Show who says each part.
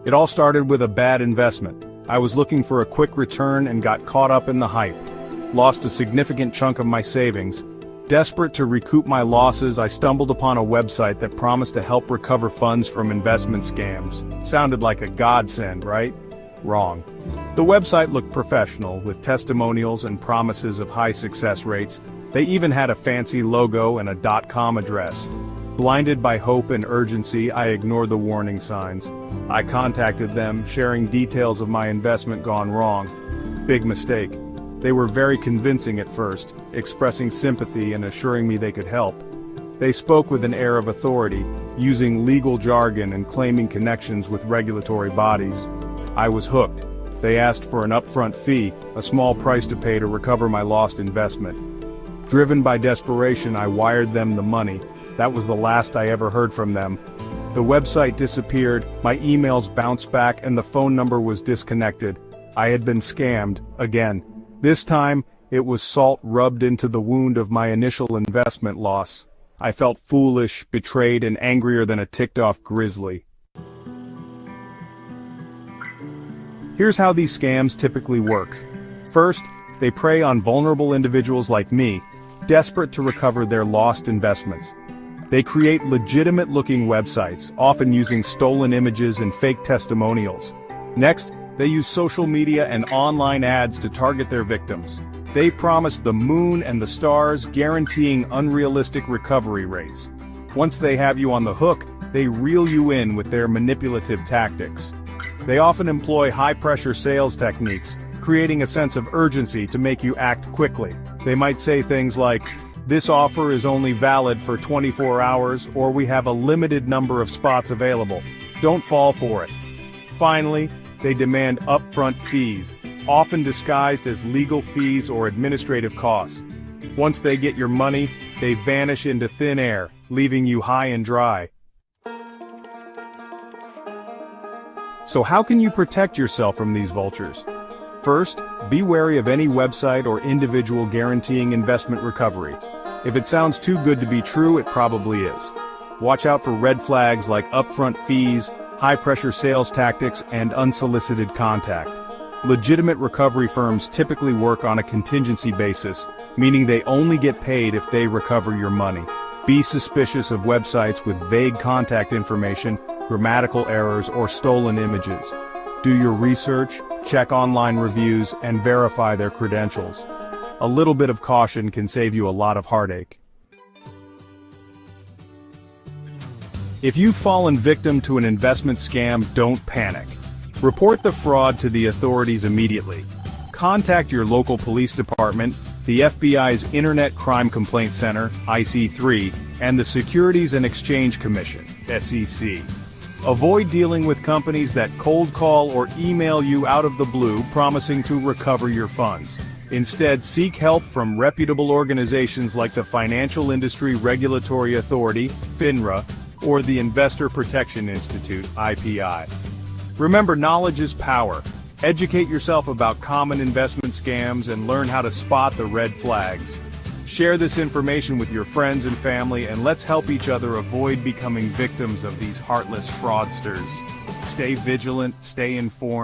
Speaker 1: It all started with a bad investment. I was looking for a quick return and got caught up in the hype. Lost a significant chunk of my savings. Desperate to recoup my losses, I stumbled upon a website that promised to help recover funds from investment scams. Sounded like a godsend, right? Wrong. The website looked professional, with testimonials and promises of high success rates. They even had a fancy logo and a .com address. Blinded by hope and urgency, I ignored the warning signs. I contacted them, sharing details of my investment gone wrong. Big mistake. They were very convincing at first, expressing sympathy and assuring me they could help. They spoke with an air of authority, using legal jargon and claiming connections with regulatory bodies. I was hooked. They asked for an upfront fee, a small price to pay to recover my lost investment. Driven by desperation, I wired them the money. That was the last I ever heard from them. The website disappeared, my emails bounced back, and the phone number was disconnected. I had been scammed, again. This time, it was salt rubbed into the wound of my initial investment loss. I felt foolish, betrayed, and angrier than a ticked-off grizzly. Here's how these scams typically work. First, they prey on vulnerable individuals like me, desperate to recover their lost investments. They create legitimate-looking websites, often using stolen images and fake testimonials. Next, they use social media and online ads to target their victims. They promise the moon and the stars, guaranteeing unrealistic recovery rates. Once they have you on the hook, they reel you in with their manipulative tactics. They often employ high-pressure sales techniques, creating a sense of urgency to make you act quickly. They might say things like, "This offer is only valid for 24 hours, or we have a limited number of spots available. Don't fall for it." Finally, they demand upfront fees, often disguised as legal fees or administrative costs. Once they get your money, they vanish into thin air, leaving you high and dry. So how can you protect yourself from these vultures? First, be wary of any website or individual guaranteeing investment recovery. If it sounds too good to be true, it probably is. Watch out for red flags like upfront fees, high-pressure sales tactics, and unsolicited contact. Legitimate recovery firms typically work on a contingency basis, meaning they only get paid if they recover your money. Be suspicious of websites with vague contact information, grammatical errors, or stolen images. Do your research, check online reviews, and verify their credentials. A little bit of caution can save you a lot of heartache. If you've fallen victim to an investment scam, don't panic. Report the fraud to the authorities immediately. Contact your local police department, the FBI's Internet Crime Complaint Center, IC3, and the Securities and Exchange Commission, SEC. Avoid dealing with companies that cold call or email you out of the blue promising to recover your funds. Instead, seek help from reputable organizations like the Financial Industry Regulatory Authority, FINRA, or the Investor Protection Institute, IPI. Remember, knowledge is power. Educate yourself about common investment scams and learn how to spot the red flags. Share this information with your friends and family, and let's help each other avoid becoming victims of these heartless fraudsters. Stay vigilant, stay informed.